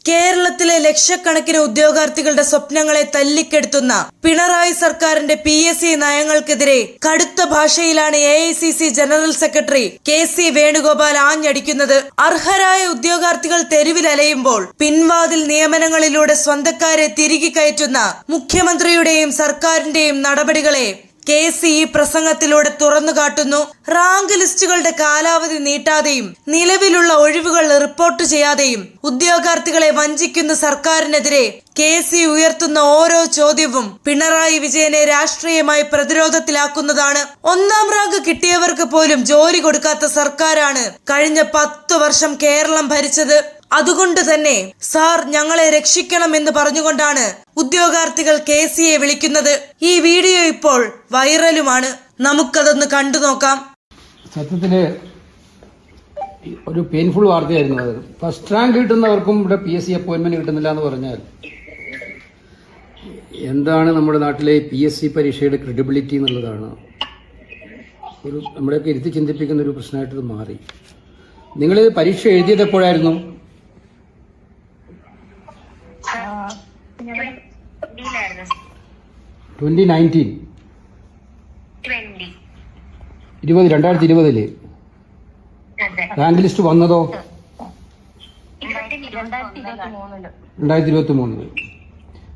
കേരളത്തിലെ ലക്ഷക്കണക്കിന് ഉദ്യോഗാർത്ഥികളുടെ സ്വപ്നങ്ങളെ തല്ലിക്കെടുത്തുന്ന പിണറായി സർക്കാരിന്റെ PSC നയങ്ങൾക്കെതിരെ കടുത്ത ഭാഷയിലാണ് AICC general secretary KC Venugopal ആഞ്ഞടിക്കുന്നത്. അർഹരായ ഉദ്യോഗാർത്ഥികൾ തെരുവിലലയുമ്പോൾ പിൻവാതിൽ നിയമനങ്ങളിലൂടെ സ്വന്തക്കാരെ തിരികെ കയറ്റുന്ന മുഖ്യമന്ത്രിയുടെയും സർക്കാരിന്റെയും നടപടികളെ KC ഈ പ്രസംഗത്തിലൂടെ തുറന്നുകാട്ടുന്നു. റാങ്ക് ലിസ്റ്റുകളുടെ കാലാവധി നീട്ടാതെയും നിലവിലുള്ള ഒഴിവുകൾ റിപ്പോർട്ട് ചെയ്യാതെയും ഉദ്യോഗാർത്ഥികളെ വഞ്ചിക്കുന്ന സർക്കാരിനെതിരെ KC ഉയർത്തുന്ന ഓരോ ചോദ്യവും പിണറായി വിജയനെ രാഷ്ട്രീയമായി പ്രതിരോധത്തിലാക്കുന്നതാണ്. 1ാം റാങ്ക് കിട്ടിയവർക്ക് പോലും ജോലി കൊടുക്കാത്ത സർക്കാരാണ് കഴിഞ്ഞ 10 വർഷം കേരളം ഭരിച്ചത്. അതുകൊണ്ട് തന്നെ സാർ ഞങ്ങളെ രക്ഷിക്കണം എന്ന് പറഞ്ഞുകൊണ്ടാണ് ഉദ്യോഗാർത്ഥികൾ KCയെ വിളിക്കുന്നത്. ഈ വീഡിയോ ഇപ്പോൾ വൈറലുമാണ്. നമുക്കതൊന്ന് കണ്ടു നോക്കാം. സത്യത്തില് ഒരു പെയിൻഫുൾ വാർത്തയായിരുന്നു അത്. ഫസ്റ്റ് റാങ്ക് കിട്ടുന്നവർക്കും ഇവിടെ PSC അപ്പോയിന്റ്മെന്റ് കിട്ടുന്നില്ല എന്ന് പറഞ്ഞാൽ എന്താണ് നമ്മുടെ നാട്ടിലെ PSC പരീക്ഷയുടെ ക്രെഡിബിലിറ്റി എന്നുള്ളതാണ് ഒരു നമ്മളെയൊക്കെ ഇരുത്തി ചിന്തിപ്പിക്കുന്ന ഒരു പ്രശ്നമായിട്ട് മാറി. നിങ്ങൾ പരീക്ഷ എഴുതിയത് എപ്പോഴായിരുന്നു? 2019 2020 റാങ്ക് ലിസ്റ്റ് വന്നതോ 2023.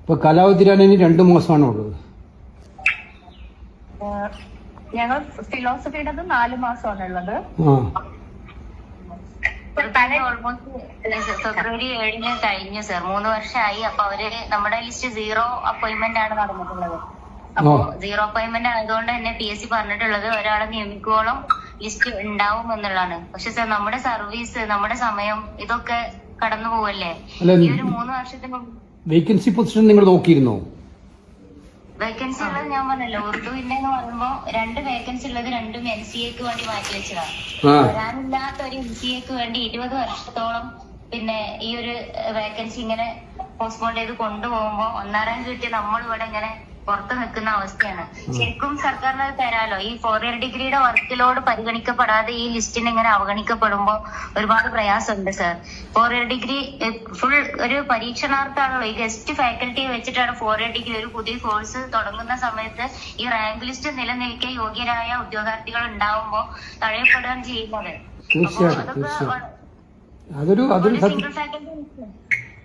ഇപ്പൊ കാലാവധി തീരാൻ ഇനി 2 മാസമാണോ ഉള്ളത്? ഞങ്ങൾ ഫിലോസഫിയുടെ 4 മാസമാണ് ഉള്ളത്. ഫെബ്രുവരി 7 കഴിഞ്ഞു സർ. 3 വർഷമായി. അപ്പൊ അവര് നമ്മുടെ ലിസ്റ്റ് 0 അപ്പോയിന്റ്മെന്റ് ആണ് നടന്നിട്ടുള്ളത്. അപ്പൊ 0 അപ്പോയിന്റ്മെന്റ് ആയതുകൊണ്ട് തന്നെ PSC പറഞ്ഞിട്ടുള്ളത് ഒരാളെ നിയമിക്കുവോളം ലിസ്റ്റ് ഉണ്ടാവും എന്നുള്ളതാണ്. പക്ഷെ സർ നമ്മുടെ സർവീസ്, നമ്മുടെ സമയം ഇതൊക്കെ കടന്നു പോവല്ലേ. ഈ ഒരു 3 വർഷത്തിന് വേക്കൻസി പൊസിഷൻ നിങ്ങൾ നോക്കിയിരുന്നോ? വേക്കൻസി ഉള്ളത് ഞാൻ പറഞ്ഞല്ലോ, ഉറുദുവിന്റെ എന്ന് പറയുമ്പോ 2 വേക്കൻസി ഉള്ളത് 2ഉം NCAക്ക് വേണ്ടി മാറ്റി വെച്ചതാണ്. വരാനില്ലാത്ത ഒരു NCAക്ക് വേണ്ടി 20 വർഷത്തോളം പിന്നെ ഈ ഒരു വേക്കൻസി ഇങ്ങനെ പോസ്റ്റ്പോൺ ചെയ്ത് കൊണ്ടുപോകുമ്പോ 1ാം റാങ്ക് കിട്ടിയ നമ്മൾ ഇവിടെ ഇങ്ങനെ പുറത്ത് നിൽക്കുന്ന അവസ്ഥയാണ്. ശരിക്കും സർക്കാരിന് അത് തരാലോ. ഈ 4 ഇയർ ഡിഗ്രിയുടെ വർക്കിലോട് പരിഗണിക്കപ്പെടാതെ ഈ ലിസ്റ്റിന് ഇങ്ങനെ അവഗണിക്കപ്പെടുമ്പോ ഒരുപാട് പ്രയാസമുണ്ട് സർ. 4 ഇയർ ഡിഗ്രി ഫുൾ ഒരു പരീക്ഷണാർത്ഥമാണല്ലോ. ഈ ഗസ്റ്റ് ഫാക്കൽറ്റിയെ വെച്ചിട്ടാണ് 4 ഇയർ ഡിഗ്രി ഒരു പുതിയ കോഴ്സ് തുടങ്ങുന്ന സമയത്ത് ഈ റാങ്ക് ലിസ്റ്റ് നിലനിൽക്കെ യോഗ്യരായ ഉദ്യോഗാർത്ഥികൾ ഉണ്ടാവുമ്പോ തഴയപ്പെടുകയാണ് ചെയ്യുന്നത്.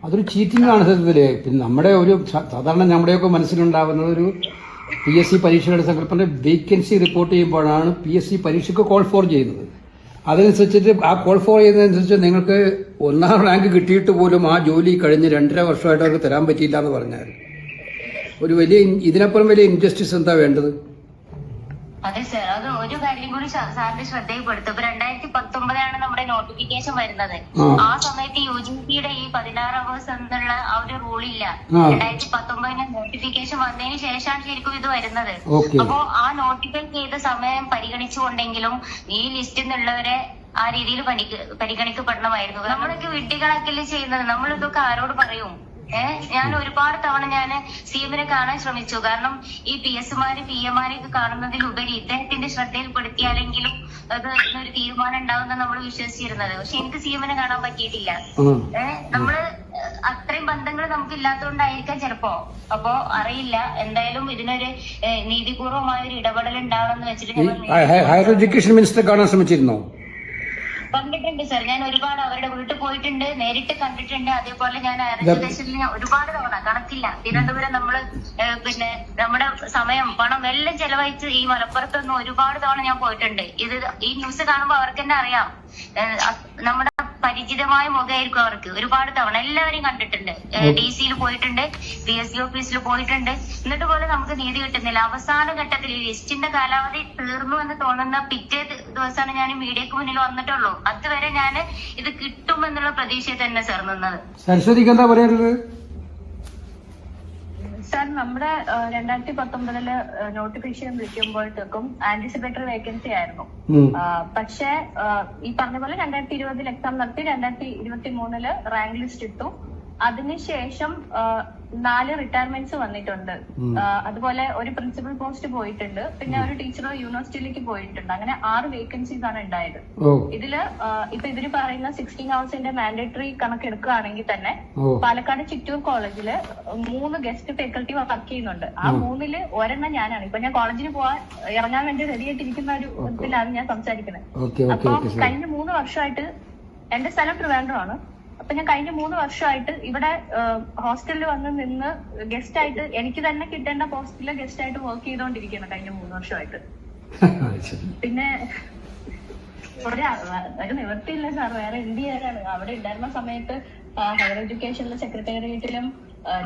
അതൊരു ചീറ്റിംഗ് ആണ് സത്യത്തില്. പിന്നെ നമ്മുടെ ഒരു സാധാരണ നമ്മുടെയൊക്കെ മനസ്സിലുണ്ടാവുന്നത് ഒരു PSC പരീക്ഷയുടെ സങ്കല്പന വേക്കൻസി റിപ്പോർട്ട് ചെയ്യുമ്പോഴാണ് PSC പരീക്ഷയ്ക്ക് കോൾ ഫോർ ചെയ്യുന്നത്. അതനുസരിച്ചിട്ട് ആ കോൾ ഫോർ ചെയ്യുന്നതനുസരിച്ച് നിങ്ങൾക്ക് 1ാം റാങ്ക് കിട്ടിയിട്ട് പോലും ആ ജോലി കഴിഞ്ഞ് 2.5 വർഷമായിട്ട് അവർക്ക് തരാൻ പറ്റിയില്ല എന്ന് പറഞ്ഞാൽ ഒരു വലിയ ഇതിനപ്പുറം വലിയ ഇൻജസ്റ്റിസ് എന്താ വേണ്ടത്? അതെ സർ, അത് ഒരു കാര്യം കൂടി സാറിന്റെ ശ്രദ്ധയിൽപ്പെടുത്തും. ഇപ്പൊ 2019 നമ്മുടെ നോട്ടിഫിക്കേഷൻ വരുന്നത്. ആ സമയത്ത് UGCയുടെ ഈ 16 hours എന്നുള്ള ആ ഒരു റൂളില്ല. 2019 നോട്ടിഫിക്കേഷൻ വന്നതിന് ശേഷമാണ് ശരിക്കും ഇത് വരുന്നത്. അപ്പോ ആ നോട്ടിഫൈ ചെയ്ത സമയം പരിഗണിച്ചുകൊണ്ടെങ്കിലും ഈ ലിസ്റ്റിൽ നിന്നുള്ളവരെ ആ രീതിയിൽ പരിഗണിക്കപ്പെടണമായിരുന്നു. നമ്മളൊക്കെ വിഡ്ഢികളൊക്കെയല്ലേ ചെയ്യുന്നത്. നമ്മളിതൊക്കെ ആരോട് പറയും? ഞാൻ ഒരുപാട് തവണ ഞാൻ CMനെ കാണാൻ ശ്രമിച്ചു. കാരണം ഈ PSമാര് PMമാരെയൊക്കെ കാണുന്നതിലുപരി ഇദ്ദേഹത്തിന്റെ ശ്രദ്ധയിൽപ്പെടുത്തിയാലെങ്കിലും അത് ഒരു തീരുമാനം ഉണ്ടാവുന്ന നമ്മൾ വിശ്വസിച്ചിരുന്നത്. പക്ഷെ എനിക്ക് CMനെ കാണാൻ പറ്റിയിട്ടില്ല. നമ്മള് അത്രയും ബന്ധങ്ങൾ നമുക്ക് ഇല്ലാത്തതുകൊണ്ടായിരിക്കാം ചിലപ്പോ. അപ്പോ അറിയില്ല. എന്തായാലും ഇതിനൊരു നീതിപൂർവമായ ഒരു ഇടപെടൽ ഉണ്ടാവണമെന്ന് വെച്ചിട്ട് ഹയർ എഡ്യൂക്കേഷൻ മിനിസ്റ്റർ കാണാൻ ശ്രമിച്ചിരുന്നോ? കണ്ടിട്ടുണ്ട് സർ. ഞാൻ ഒരുപാട് അവരുടെ വീട്ടിൽ പോയിട്ടുണ്ട്, നേരിട്ട് കണ്ടിട്ടുണ്ട്. അതേപോലെ ഞാൻ ഹയർ ഒരുപാട് തവണ, കണക്കില്ല. തിരുവനന്തപുരം നമ്മള് പിന്നെ നമ്മുടെ സമയം, പണം എല്ലാം ചെലവഴിച്ച് ഈ മലപ്പുറത്തൊന്നും ഒരുപാട് തവണ ഞാൻ പോയിട്ടുണ്ട്. ഇത് ഈ ന്യൂസ് കാണുമ്പോ അവർക്ക് തന്നെ അറിയാം. നമ്മുടെ പരിചിതമായ മുഖമായിരിക്കും അവർക്ക്. ഒരുപാട് തവണ എല്ലാവരെയും കണ്ടിട്ടുണ്ട്. DC പോയിട്ടുണ്ട്, PSC ഓഫീസിൽ പോയിട്ടുണ്ട്. എന്നിട്ട് പോലും നമുക്ക് നീതി കിട്ടുന്നില്ല. അവസാന ഘട്ടത്തിൽ ഈ ലിസ്റ്റിന്റെ കാലാവധി തീർന്നു എന്ന് തോന്നുന്ന പിറ്റേ ദിവസമാണ് ഞാൻ മീഡിയക്ക് മുന്നിൽ വന്നിട്ടുള്ളൂ. അതുവരെ ഞാൻ ഇത് കിട്ടുമെന്നുള്ള പ്രതീക്ഷയിൽ തന്നെ സർ നിന്നത്. സരസ്വതിക്ക് എന്താ പറയുന്നത് സാർ? നമ്മുടെ 2019 നോട്ടിഫിക്കേഷൻ വിളിക്കുമ്പോഴത്തേക്കും ആന്റിസിപ്പേറ്ററി വേക്കൻസി ആയിരുന്നു. പക്ഷെ ഈ പറഞ്ഞ പോലെ 2020 എക്സാം നടത്തി 2023 റാങ്ക് ലിസ്റ്റ് ഇട്ടു. അതിനുശേഷം 4 റിട്ടയർമെന്റ്സ് വന്നിട്ടുണ്ട്. അതുപോലെ ഒരു പ്രിൻസിപ്പൽ പോസ്റ്റ് പോയിട്ടുണ്ട്. പിന്നെ ഒരു ടീച്ചർ യൂണിവേഴ്സിറ്റിയിലേക്ക് പോയിട്ടുണ്ട്. അങ്ങനെ 6 വേക്കൻസീസ് ആണ് ഉണ്ടായത്. ഇതില് ഇപ്പൊ ഇവര് പറയുന്ന 16 ഹവേഴ്സിന്റെ മാൻഡേറ്ററി കണക്കെടുക്കുകയാണെങ്കിൽ തന്നെ പാലക്കാട് ചിറ്റൂർ കോളേജില് 3 ഗസ്റ്റ് ഫാക്കൽറ്റി വർക്ക് ചെയ്യുന്നുണ്ട്. ആ 3-ല് ഒരെണ്ണം ഞാനാണ്. ഇപ്പൊ ഞാൻ കോളേജിൽ ഇറങ്ങാൻ വേണ്ടി റെഡി ആയിട്ടിരിക്കുന്ന ഒരു ഇതിലാണ് ഞാൻ സംസാരിക്കുന്നത്. അപ്പൊ കഴിഞ്ഞ 3 വർഷമായിട്ട് എന്റെ സ്ഥലം ട്രിവാൻഡ്രമാണ്. അപ്പൊ ഞാൻ കഴിഞ്ഞ 3 വർഷമായിട്ട് ഇവിടെ ഹോസ്റ്റലിൽ വന്ന് നിന്ന് ഗസ്റ്റ് ആയിട്ട് എനിക്ക് തന്നെ കിട്ടേണ്ട പോസ്റ്റില് ഗസ്റ്റ് ആയിട്ട് വർക്ക് ചെയ്തോണ്ടിരിക്കുകയാണ് കഴിഞ്ഞ 3 വർഷമായിട്ട്. പിന്നെ ഒരു നിവൃത്തിയില്ല സാർ, വേറെ എന്ത് ചെയ്യാനാണ്? അവിടെ ഉണ്ടായിരുന്ന സമയത്ത് ഹയർ എഡ്യൂക്കേഷനിലെ സെക്രട്ടേറിയറ്റിലും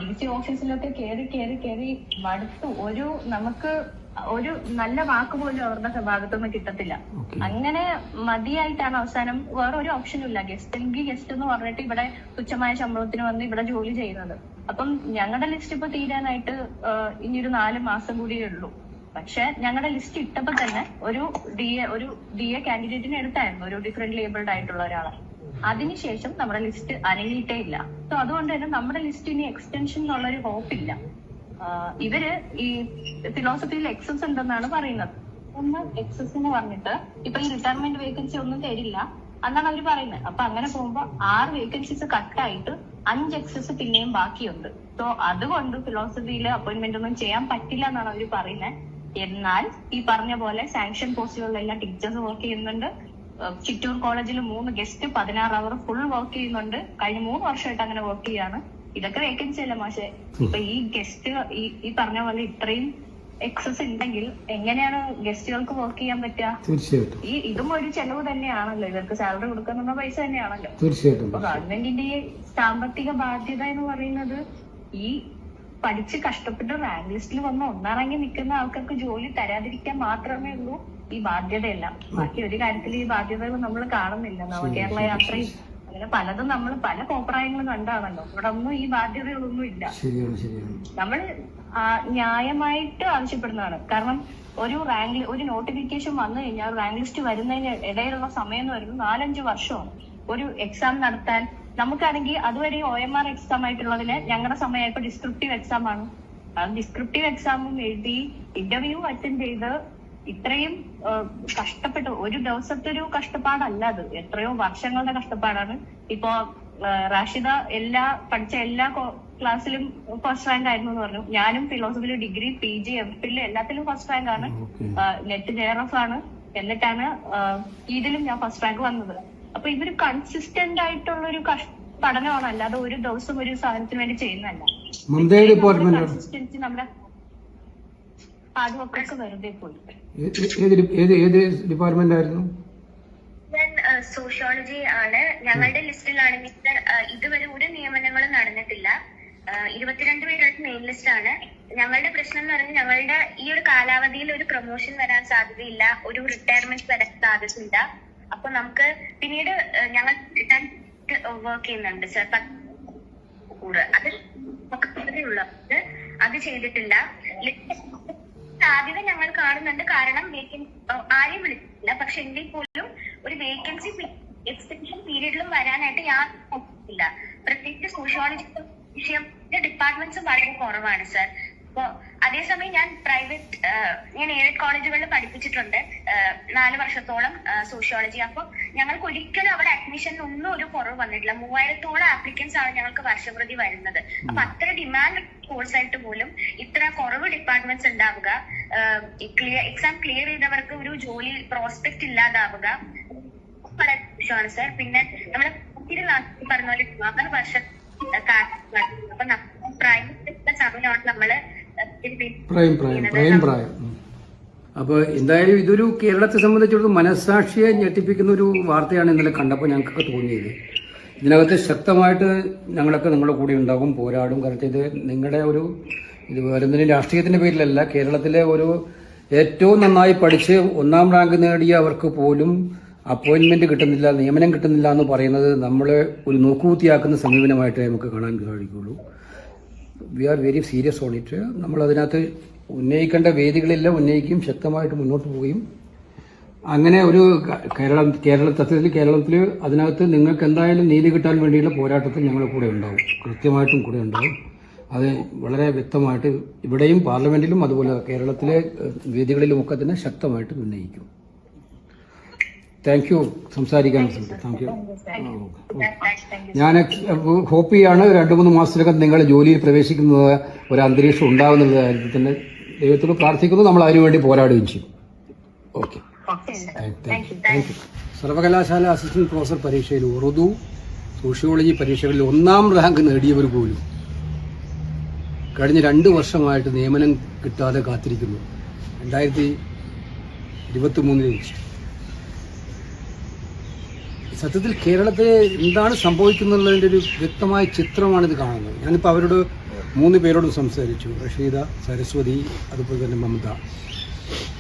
DC ഓഫീസിലൊക്കെ കേറി മടുത്തു. നമുക്ക് ഒരു നല്ല വാക്ക് പോലും അവരുടെ ഭാഗത്തുനിന്ന് കിട്ടത്തില്ല. അങ്ങനെ മതിയായിട്ടാണ് അവസാനം വേറെ ഒരു ഓപ്ഷനും ഇല്ല. ഗസ്റ്റ് എങ്കിൽ ഗസ്റ്റ് എന്ന് പറഞ്ഞിട്ട് ഇവിടെ തുച്ഛമായ ശമ്പളത്തിന് വന്ന് ഇവിടെ ജോലി ചെയ്യുന്നത്. അപ്പം ഞങ്ങളുടെ ലിസ്റ്റ് ഇപ്പൊ തീരാനായിട്ട് ഇനിയൊരു 4 മാസം കൂടിയേ ഉള്ളൂ. പക്ഷെ ഞങ്ങളുടെ ലിസ്റ്റ് ഇട്ടപ്പോ തന്നെ ഒരു DA കാൻഡിഡേറ്റിനെ എടുത്തായിരുന്നു, ഒരു ഡിഫറെന്റ് ലേബിൾഡ് ആയിട്ടുള്ള ഒരാളെ. അതിനുശേഷം നമ്മുടെ ലിസ്റ്റ് അനങ്ങിയിട്ടേ ഇല്ല. സോ അതുകൊണ്ട് തന്നെ നമ്മുടെ ലിസ്റ്റ് ഇനി എക്സ്റ്റൻഷൻ എന്നുള്ളൊരു ഹോപ്പില്ല. ഇവര് ഈ ഫിലോസഫിയിൽ എക്സസ് ഉണ്ടെന്നാണ് പറയുന്നത്. ഒന്ന് എക്സസ് എന്ന് പറഞ്ഞിട്ട് ഇപ്പൊ ഈ റിട്ടയർമെന്റ് വേക്കൻസി ഒന്നും തരില്ല എന്നാണ് അവര് പറയുന്നത്. അപ്പൊ അങ്ങനെ പോകുമ്പോ 6 വേക്കൻസീസ് കട്ടായിട്ട് 5 എക്സസ് പിന്നെയും ബാക്കിയുണ്ട്. സോ അതുകൊണ്ട് ഫിലോസഫിയിൽ അപ്പോയിന്റ്മെന്റ് ഒന്നും ചെയ്യാൻ പറ്റില്ല എന്നാണ് അവര് പറയുന്നത്. എന്നാൽ ഈ പറഞ്ഞ പോലെ സാങ്ഷൻ പോസ്റ്റുകളിലെല്ലാം ടീച്ചേഴ്സ് വർക്ക് ചെയ്യുന്നുണ്ട്. ചിറ്റൂർ കോളേജിൽ 3 ഗസ്റ്റ് 16 അവർ ഫുൾ വർക്ക് ചെയ്യുന്നുണ്ട്. കഴിഞ്ഞ 3 വർഷമായിട്ട് അങ്ങനെ വർക്ക് ചെയ്യാണ്. ഇതൊക്കെ വേക്കൻസി അല്ല മാഷെ. ഇപ്പൊ ഈ ഗസ്റ്റ് ഈ പറഞ്ഞ പോലെ ഇത്രയും എക്സസ് ഉണ്ടെങ്കിൽ എങ്ങനെയാണ് ഗസ്റ്റുകൾക്ക് വർക്ക് ചെയ്യാൻ പറ്റുക? തീർച്ചയായിട്ടും ഇതും ഒരു ചെലവ് തന്നെയാണല്ലോ, ഇവർക്ക് സാലറി കൊടുക്കുന്ന പൈസ തന്നെയാണല്ലോ. തീർച്ചയായിട്ടും അപ്പൊ ഗവൺമെന്റിന്റെ ഈ സാമ്പത്തിക ബാധ്യത എന്ന് പറയുന്നത് ഈ പഠിച്ച് കഷ്ടപ്പെട്ട് റാങ്ക് ലിസ്റ്റിൽ വന്ന് ഒന്നാറങ്ങി നിൽക്കുന്ന ആൾക്കാർക്ക് ജോലി തരാതിരിക്കാൻ മാത്രമേ ഉള്ളൂ ഈ ബാധ്യതയെല്ലാം. ബാക്കി ഒരു കാര്യത്തിൽ ഈ ബാധ്യതകൾ നമ്മൾ കാണുന്നില്ല. നവകേരള യാത്രയും അങ്ങനെ പലതും നമ്മൾ പല കോപ്രായങ്ങളും കണ്ടാണല്ലോ. ഇവിടെ ഒന്നും ഈ ബാധ്യതകളൊന്നും ഇല്ല. നമ്മൾ ന്യായമായിട്ട് ആവശ്യപ്പെടുന്നതാണ്. കാരണം ഒരു നോട്ടിഫിക്കേഷൻ വന്നു കഴിഞ്ഞാൽ റാങ്ക് ലിസ്റ്റ് വരുന്നതിന് ഇടയിലുള്ള സമയം എന്ന് പറയുന്നത് 4-5 വർഷമാണ്. ഒരു എക്സാം നടത്താൻ നമുക്കാണെങ്കിൽ അതുവരെ OMR എക്സാം ആയിട്ടുള്ളതിന് ഞങ്ങളുടെ സമയമായപ്പോ ഡിസ്ക്രിപ്റ്റീവ് എക്സാം ആണ്. ഡിസ്ക്രിപ്റ്റീവ് എക്സാമും എഴുതി ഇന്റർവ്യൂ അറ്റൻഡ് ചെയ്ത് ഇത്രയും കഷ്ടപ്പെട്ട് ഒരു ദിവസത്തെ ഒരു കഷ്ടപ്പാടല്ല അത്, എത്രയോ വർഷങ്ങളുടെ കഷ്ടപ്പാടാണ്. ഇപ്പൊ റാഷിദ പഠിച്ച എല്ലാ ക്ലാസ്സിലും ഫസ്റ്റ് റാങ്ക് ആയിരുന്നു എന്ന് പറഞ്ഞു. ഞാനും ഫിലോസഫിയിൽ ഡിഗ്രി PG MPhil എല്ലാത്തിലും ഫസ്റ്റ് റാങ്ക് ആണ്. നെറ്റ് JRF ആണ്. എന്നിട്ടാണ് ഇതിലും ഞാൻ ഫസ്റ്റ് റാങ്ക് വന്നത്. അപ്പൊ ഇവര് കൺസിസ്റ്റന്റ് ആയിട്ടുള്ള ഒരു പഠനമാണ്, അല്ലാതെ ഒരു ദിവസം ഒരു സാധനത്തിന് വേണ്ടി ചെയ്യുന്നതല്ല. കൺസിസ്റ്റൻസി നമ്മുടെ ഹാർഡ് വർക്കൊക്കെ വെറുതെ പോയി. ഏത് ഡിപ്പാർട്ട്മെന്റ് ആയിരുന്നു? ഞാൻ സോഷ്യോളജി ആണ്. ഞങ്ങളുടെ ലിസ്റ്റിലാണെങ്കിൽ ഇതുവരെ ഒരു നിയമനങ്ങളും നടന്നിട്ടില്ല. 22 പേരുടെ മെയിൻ ലിസ്റ്റ് ആണ്. ഞങ്ങളുടെ പ്രശ്നം എന്ന് പറഞ്ഞാൽ ഞങ്ങളുടെ ഈ ഒരു കാലാവധിയിൽ ഒരു പ്രൊമോഷൻ വരാൻ സാധ്യതയില്ല, ഒരു റിട്ടയർമെന്റ് വരാൻ സാധ്യതയില്ല. അപ്പൊ നമുക്ക് പിന്നീട് ഞങ്ങൾ വർക്ക് ചെയ്യുന്നുണ്ട് സർ. അത് ചെയ്തിട്ടില്ല. സാധ്യത ഞങ്ങൾ കാണുന്നുണ്ട്. കാരണം ആരെയും വിളിച്ചില്ല. പക്ഷെ എങ്കിൽ പോലും ഒരു വേക്കൻസി എക്സ്റ്റൻഷൻ പീരീഡിലും വരാനായിട്ട് യാതൊന്നുമില്ല. പ്രത്യേകിച്ച് സോഷ്യോളജി വിഷയം ഡിപ്പാർട്ട്മെന്റ്സും വളരെ കുറവാണ് സർ. അപ്പൊ അതേസമയം ഞാൻ എയ്ഡഡ് കോളേജുകളിൽ പഠിപ്പിച്ചിട്ടുണ്ട് 4 വർഷത്തോളം സോഷ്യോളജി. അപ്പൊ ഞങ്ങൾക്ക് ഒരിക്കലും അവിടെ അഡ്മിഷൻ ഒന്നും ഒരു കുറവ് വന്നിട്ടില്ല. 3000-ഓളം ആപ്ലിക്കൻസ് ആണ് ഞങ്ങൾക്ക് വർഷപ്രതി വരുന്നത്. അപ്പൊ അത്ര ഡിമാൻഡ് കോഴ്സായിട്ട് പോലും ഇത്ര കുറവ് ഡിപ്പാർട്ട്മെന്റ്സ് ഉണ്ടാവുക, എക്സാം ക്ലിയർ ചെയ്തവർക്ക് ഒരു ജോലി പ്രോസ്പെക്ട് ഇല്ലാതാവുക വളരെ മോശമാണ് സർ. പിന്നെ നമ്മുടെ പറഞ്ഞ പോലെ 4 വർഷം അപ്പൊ പ്രൈവറ്റ് സമയമാണ് നമ്മള് പ്രായം. അപ്പോൾ എന്തായാലും ഇതൊരു കേരളത്തെ സംബന്ധിച്ചിടത്തോളം മനസ്സാക്ഷിയെ ഞെട്ടിപ്പിക്കുന്ന ഒരു വാർത്തയാണ് ഇന്നലെ കണ്ടപ്പോൾ ഞങ്ങൾക്കൊക്കെ തോന്നിയത്. ഇതിനകത്ത് ശക്തമായിട്ട് ഞങ്ങളൊക്കെ നിങ്ങളുടെ കൂടെ ഉണ്ടാകും, പോരാടും. കാരണം ഇത് നിങ്ങളുടെ ഇത് വരുന്നതിന് രാഷ്ട്രീയത്തിന്റെ പേരിലല്ല, കേരളത്തിലെ ഏറ്റവും നന്നായി പഠിച്ച് 1ാം റാങ്ക് നേടിയ അവർക്ക് പോലും അപ്പോയിന്റ്മെന്റ് കിട്ടുന്നില്ല, നിയമനം കിട്ടുന്നില്ല എന്ന് പറയുന്നത് നമ്മളെ ഒരു നോക്കുകുത്തിയാക്കുന്ന സമീപനമായിട്ടേ നമുക്ക് കാണാൻ സാധിക്കുള്ളൂ. We are very serious on it. നമ്മൾ അതിനകത്ത് ഉന്നയിക്കേണ്ട വേദികളെല്ലാം ഉന്നയിക്കും, ശക്തമായിട്ട് മുന്നോട്ട് പോവുകയും അങ്ങനെ ഒരു കേരളത്തിൽ അതിനകത്ത് നിങ്ങൾക്ക് എന്തായാലും നീതി കിട്ടാൻ വേണ്ടിയുള്ള പോരാട്ടത്തിൽ ഞങ്ങൾ കൂടെ ഉണ്ടാവും, കൃത്യമായിട്ടും കൂടെ ഉണ്ടാവും. അത് വളരെ വ്യക്തമായിട്ട് ഇവിടെയും പാർലമെന്റിലും അതുപോലെ കേരളത്തിലെ വേദികളിലുമൊക്കെ തന്നെ ശക്തമായിട്ട് ഉന്നയിക്കും. Thank you. സംസാരിക്കാൻ താങ്ക് യു. ഞാൻ ഹോപ്പ് ചെയ്യാണ് 2-3 മാസത്തിനകം നിങ്ങൾ ജോലിയിൽ പ്രവേശിക്കുന്നത് ഒരു അന്തരീക്ഷം ഉണ്ടാകുന്നത് കാര്യത്തിൽ തന്നെ ദൈവത്തോട് പ്രാർത്ഥിക്കുന്നു. നമ്മൾ അതിനുവേണ്ടി പോരാടുകയും ചെയ്യും. Okay, thank you. സർവകലാശാല അസിസ്റ്റന്റ് പ്രൊഫസർ പരീക്ഷയിൽ ഉറുദു, സോഷ്യോളജി പരീക്ഷകളിൽ 1ാം റാങ്ക് നേടിയവർ പോലും കഴിഞ്ഞ 2 വർഷമായിട്ട് നിയമനം കിട്ടാതെ കാത്തിരിക്കുന്നു. 2023 സത്യത്തിൽ കേരളത്തിൽ എന്താണ് സംഭവിക്കുന്നുള്ളതിൻ്റെ ഒരു വ്യക്തമായ ചിത്രമാണിത് കാണുന്നത്. ഞാനിപ്പോൾ അവരോട് 3 പേരോടും സംസാരിച്ചു. റഷീദ, സരസ്വതി, അതുപോലെ തന്നെ മമത.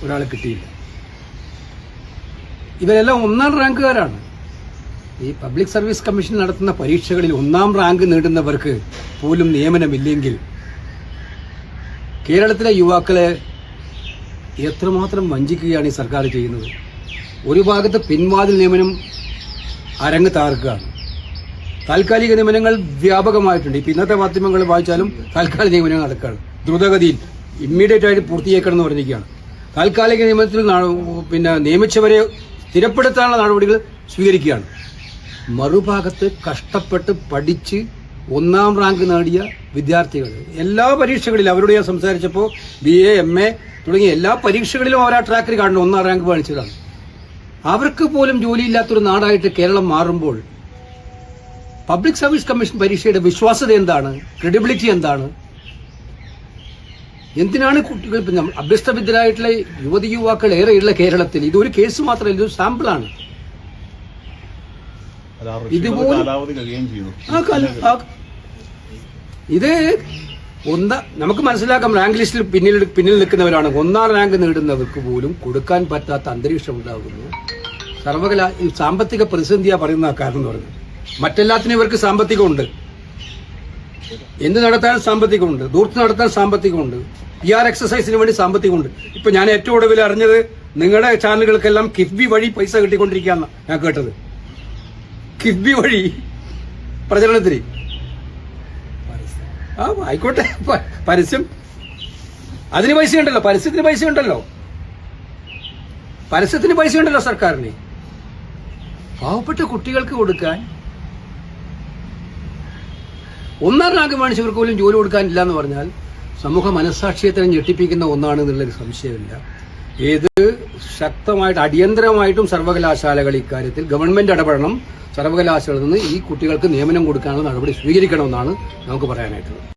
ഒരാളെ കിട്ടിയില്ല. ഇവരെല്ലാം 1ാം റാങ്കുകാരാണ്. ഈ പബ്ലിക് സർവീസ് കമ്മീഷൻ നടത്തുന്ന പരീക്ഷകളിൽ 1ാം റാങ്ക് നേടുന്നവർക്ക് പോലും നിയമനമില്ലെങ്കിൽ കേരളത്തിലെ യുവാക്കളെ എത്രമാത്രം വഞ്ചിക്കുകയാണ് ഈ സർക്കാർ ചെയ്യുന്നത്. ഒരു ഭാഗത്ത് പിൻവാതിൽ നിയമനം അരങ്ങ് താർക്കുകയാണ്. താൽക്കാലിക നിയമനങ്ങൾ വ്യാപകമായിട്ടുണ്ട്. ഇപ്പം ഇന്നത്തെ മാധ്യമങ്ങൾ വായിച്ചാലും താൽക്കാലിക നിയമനങ്ങൾ നടക്കുകയാണ്. ദ്രുതഗതിയിൽ ഇമ്മീഡിയറ്റ് ആയിട്ട് പൂർത്തിയാക്കണം എന്ന് പറഞ്ഞിരിക്കുകയാണ്. താൽക്കാലിക നിയമനത്തിൽ നിയമിച്ചവരെ സ്ഥിരപ്പെടുത്താനുള്ള നടപടികൾ സ്വീകരിക്കുകയാണ്. മറുഭാഗത്ത് കഷ്ടപ്പെട്ട് പഠിച്ച് 1ാം റാങ്ക് നേടിയ വിദ്യാർത്ഥികൾ എല്ലാ പരീക്ഷകളിലും അവരോട് ഞാൻ സംസാരിച്ചപ്പോൾ BA, MA തുടങ്ങിയ എല്ലാ പരീക്ഷകളിലും അവർ ആ ട്രാക്കിൽ കാണുന്നു 1ാം റാങ്ക് വാങ്ങിച്ചതാണ്. അവർക്ക് പോലും ജോലിയില്ലാത്തൊരു നാടായിട്ട് കേരളം മാറുമ്പോൾ പബ്ലിക് സർവീസ് കമ്മീഷൻ പരീക്ഷയുടെ വിശ്വാസ്യത എന്താണ്? ക്രെഡിബിലിറ്റി എന്താണ്? എന്തിനാണ് കുട്ടികൾ അഭ്യസ്തവിദ്യരായിട്ടുള്ള യുവതി യുവാക്കൾ ഏറെയുള്ള കേരളത്തിൽ ഇതൊരു കേസ് മാത്രമല്ല, ഇതൊരു സാമ്പിളാണ്. ഇത് നമുക്ക് മനസ്സിലാക്കാം. റാങ്ക് ലിസ്റ്റിൽ പിന്നിൽ നിൽക്കുന്നവരാണ്. 1ാം റാങ്ക് നേടുന്നവർക്ക് പോലും കൊടുക്കാൻ പറ്റാത്ത അന്തരീക്ഷം ഉണ്ടാകുന്നു. സാമ്പത്തിക പ്രതിസന്ധിയാ പറയുന്ന കാരണം എന്ന് പറയുന്നത്. മറ്റെല്ലാത്തിനും ഇവർക്ക് സാമ്പത്തികമുണ്ട്. എന്ത് നടത്താൻ സാമ്പത്തികമുണ്ട്, ദൂർത്ത് നടത്താൻ സാമ്പത്തികമുണ്ട്, PR എക്സസൈസിന് വേണ്ടി സാമ്പത്തികമുണ്ട്. ഇപ്പൊ ഞാൻ ഏറ്റവും ഒടുവിൽ അറിഞ്ഞത് നിങ്ങളുടെ ചാനലുകൾക്കെല്ലാം കിഫ്ബി വഴി പൈസ കിട്ടിക്കൊണ്ടിരിക്കുകയാണ് ഞാൻ കേട്ടത്. കിഫ്ബി വഴി പ്രചരണത്തിന്. ആയിക്കോട്ടെ, പരസ്യം അതിന് പൈസ ഉണ്ടല്ലോ, പരസ്യത്തിന് പൈസ ഉണ്ടല്ലോ, സർക്കാരിന്. പാവപ്പെട്ട കുട്ടികൾക്ക് കൊടുക്കാൻ 1ാം റാങ്ക് മേടിച്ചവർക്ക് പോലും ജോലി കൊടുക്കാനില്ല എന്ന് പറഞ്ഞാൽ സമൂഹ മനസ്സാക്ഷിയെ തന്നെ ഞെട്ടിപ്പിക്കുന്ന ഒന്നാണ് എന്നുള്ളൊരു സംശയമില്ല. ഏത് ശക്തമായിട്ട് അടിയന്തരമായിട്ടും സർവകലാശാലകൾ ഇക്കാര്യത്തിൽ ഗവൺമെന്റ് ഇടപെടണം. സർവകലാശാലയിൽ നിന്ന് ഈ കുട്ടികൾക്ക് നിയമനം കൊടുക്കാനുള്ള നടപടി സ്വീകരിക്കണമെന്നാണ് നമുക്ക് പറയാനായിട്ടുള്ളത്.